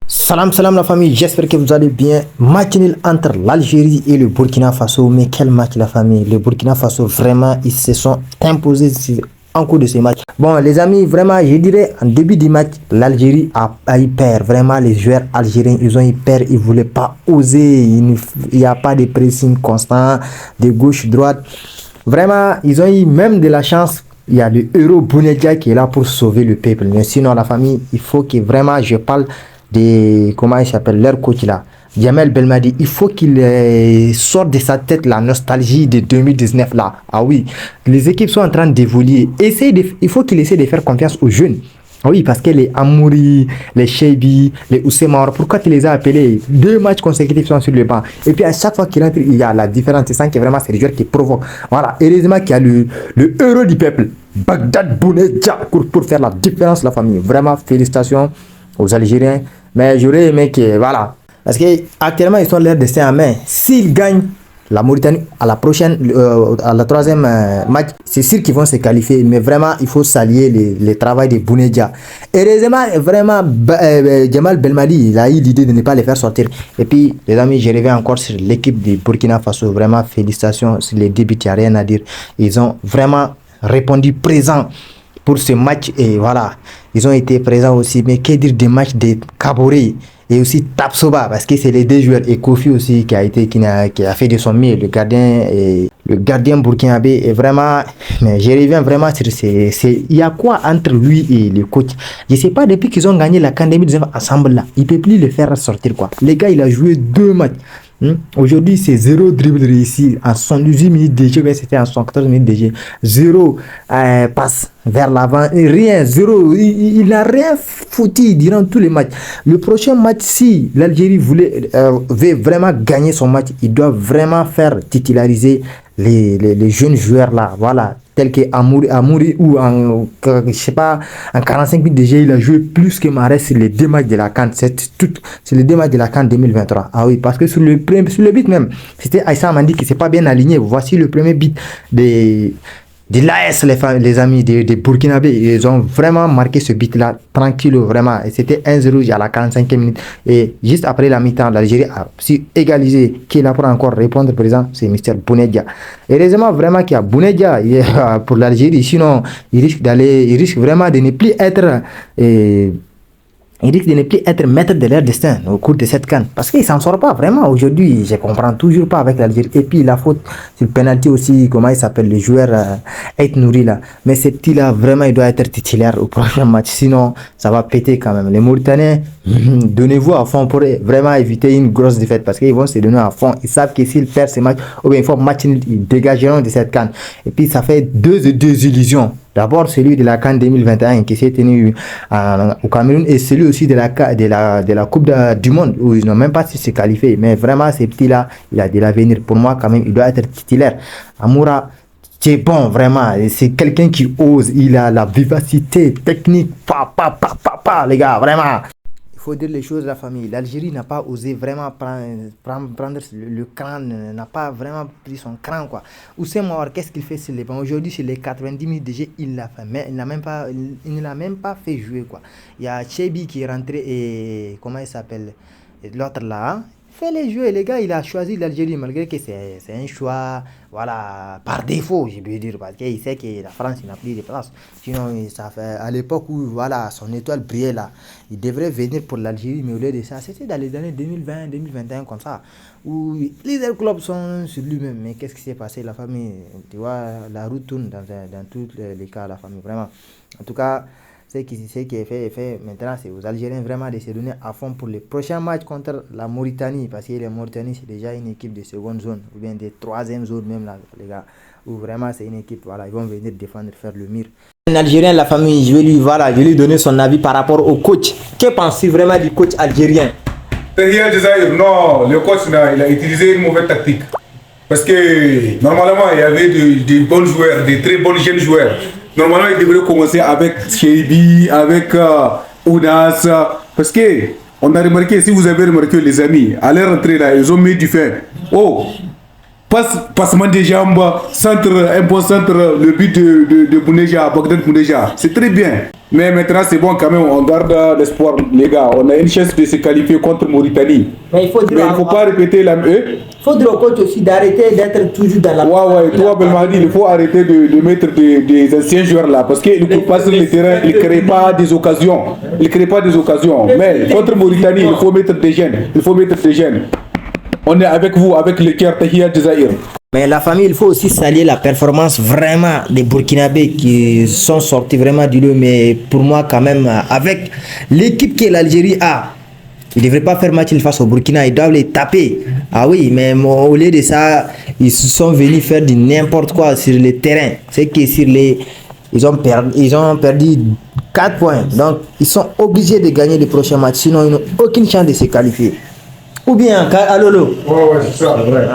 Salam salam la famille, j'espère que vous allez bien. Match nul entre l'Algérie et le Burkina Faso. Mais quel match la famille. Le Burkina Faso, vraiment, ils se sont imposés en cours de ce match. Bon les amis, vraiment, je dirais en début du match, l'Algérie a eu peur. Vraiment, les joueurs algériens, ils ont eu peur. Ils ne voulaient pas oser. Il n'y a pas de pressing constant, de gauche-droite. Vraiment, ils ont eu même de la chance. Il y a le héros Bounedjah qui est là pour sauver le peuple. Mais sinon, la famille, il faut que vraiment je parle de, comment il s'appelle, leur coach là, Djamel Belmadi. Il faut qu'il sorte de sa tête la nostalgie de 2019 là. Ah oui, les équipes sont en train d'évoluer. Il faut qu'il essaie de faire confiance aux jeunes. Ah oui, parce que les Amouri, les Cheibi, les Oussemar, pourquoi tu les as appelés? 2 matchs consécutifs sont sur le banc. Et puis à chaque fois qu'il entre, il y a la différence. C'est ça qui est vraiment, c'est les joueurs qui provoquent. Voilà, heureusement qu'il y a le héros du peuple, Bagdad Bounedjah, pour faire la différence, la famille. Vraiment, félicitations aux Algériens. Mais j'aurais aimé que, voilà. Parce qu'actuellement, ils sont leur destin en main. S'ils gagnent la Mauritanie à la prochaine, à la troisième match, c'est sûr qu'ils vont se qualifier. Mais vraiment, il faut saluer le travail de Bounedjah. Heureusement, vraiment, Djamel Belmadi, il a eu l'idée de ne pas les faire sortir. Et puis, les amis, je reviens encore sur l'équipe de Burkina Faso. Vraiment, félicitations sur les débuts, il n'y a rien à dire. Ils ont vraiment répondu présent pour ce match. Et voilà, ils ont été présents aussi. Mais que dire des matchs de Kaboré et aussi Tapsoba, parce que c'est les 2 joueurs, et Kofi aussi qui a fait de son mieux, le gardien burkinabé. Et vraiment, mais je reviens vraiment sur il y a quoi entre lui et le coach? Je sais pas, depuis qu'ils ont gagné la CAN 2019 ensemble là, il peut plus le faire sortir quoi. Les gars, il a joué 2 matchs. Aujourd'hui, c'est 0 dribble réussi en 78 minutes de jeu, c'était en 74 minutes de jeu. 0 passe vers l'avant, rien, 0. Il n'a rien foutu durant tous les matchs. Le prochain match, si l'Algérie veut vraiment gagner son match, il doit vraiment faire titulariser les jeunes joueurs là, voilà, tels que Amouri ou je sais pas, en 45 minutes de jeu, il a joué plus que Mahrez sur les 2 matchs de la CAN. C'est les 2 matchs de la CAN 2023. Ah oui, parce que sur le but même, c'était Aïssa Mandi qui s'est pas bien aligné. Voici le premier but de l'AS, les amis des Burkinabés. Ils ont vraiment marqué ce but-là tranquille, vraiment. Et c'était 1-0 à la 45e minute. Et juste après la mi-temps, l'Algérie a su égaliser. Qui est là pour encore répondre présent? C'est Mr Bounedjah. Heureusement, vraiment qu'il y a Bounedjah pour l'Algérie. Sinon, il risque vraiment de ne plus être... Ils risquent de ne plus être maîtres de leur destin au cours de cette CAN. Parce qu'ils ne s'en sortent pas vraiment. Aujourd'hui, je ne comprends toujours pas avec l'Algérie. Et puis la faute sur le penalty aussi, comment il s'appelle, le joueur Ait Nouri là. Mais ce petit-là, vraiment, il doit être titulaire au prochain match. Sinon, ça va péter quand même. Les Mauritaniens, donnez-vous à fond pour vraiment éviter une grosse défaite. Parce qu'ils vont se donner à fond. Ils savent que s'ils perdent ces matchs, ou bien il faut match, ils dégageront de cette CAN. Et puis ça fait 2 illusions. D'abord, celui de la CAN 2021 qui s'est tenu au Cameroun, et celui aussi de la Coupe du Monde où ils n'ont même pas su se qualifier. Mais vraiment, ces petits-là, il a de l'avenir. Pour moi, quand même, il doit être titulaire. Amoura, c'est bon, vraiment. C'est quelqu'un qui ose. Il a la vivacité technique. Les gars, vraiment. Il faut dire les choses, la famille. L'Algérie n'a pas osé vraiment prendre le cran, n'a pas vraiment pris son cran, quoi. Oussemar, qu'est-ce qu'il fait sur les bancs? Aujourd'hui, sur les 90 minutes de jeu, il l'a fait, mais il ne l'a même pas fait jouer, quoi. Il y a Cheibi qui est rentré et comment il s'appelle? L'autre là, hein? Fais-les jouer, les gars. Il a choisi l'Algérie malgré que c'est un choix, voilà, par défaut, je peux dire, parce qu'il sait que la France n'a plus de place. Sinon, ça fait à l'époque où, voilà, son étoile brillait là, il devrait venir pour l'Algérie, mais au lieu de ça, c'était dans les années 2020, 2021 comme ça, où les clubs sont sur lui-même. Mais qu'est-ce qui s'est passé, la famille? Tu vois, la route tourne dans tous les cas, la famille, vraiment. En tout cas, ce qui est fait maintenant, c'est aux Algériens vraiment de se donner à fond pour les prochains matchs contre la Mauritanie, parce que la Mauritanie, c'est déjà une équipe de seconde zone, ou bien de troisième zone même là, les gars, où vraiment c'est une équipe, voilà, ils vont venir défendre, faire le mur. Un Algérien, la famille, je vais lui donner son avis par rapport au coach. Que pensez-vous vraiment du coach algérien? Non, le coach, il a utilisé une mauvaise tactique. Parce que normalement, il y avait de bons joueurs, de très bons jeunes joueurs. Normalement, il devrait commencer avec Cheibi, avec Ounas. Parce que on a remarqué, si vous avez remarqué, les amis, à leur rentrée là, ils ont mis du fin. Oh, passement des jambes, centre, un bon centre, le but de Bounedjah, Bagdad Bounedjah. C'est très bien. Mais maintenant, c'est bon quand même, on garde l'espoir, les gars. On a une chance de se qualifier contre Mauritanie. Mais il faut dire, mais il ne faut pas répéter la... Il faut dire au coach aussi d'arrêter d'être toujours dans la... Ouais, toi, Belmadi, il faut arrêter de mettre des anciens joueurs là. Parce qu'ils ne courent pas sur le terrain, ils ne créent pas des occasions. Mais contre Mauritanie, il faut mettre des jeunes. On est avec vous, avec le cœur Tahia Jazair. Mais la famille, il faut aussi saluer la performance vraiment des Burkinabés qui sont sortis vraiment du lot. Mais pour moi, quand même, avec l'équipe que l'Algérie a, ils ne devraient pas faire match face au Burkina, ils doivent les taper. Ah oui, mais au lieu de ça, ils sont venus faire du n'importe quoi sur le terrain. C'est que sur les... Ils ont perdu 4 points. Donc, ils sont obligés de gagner les prochains matchs. Sinon, ils n'ont aucune chance de se qualifier. Ou bien, Alolo. Ouais, c'est ça, vrai.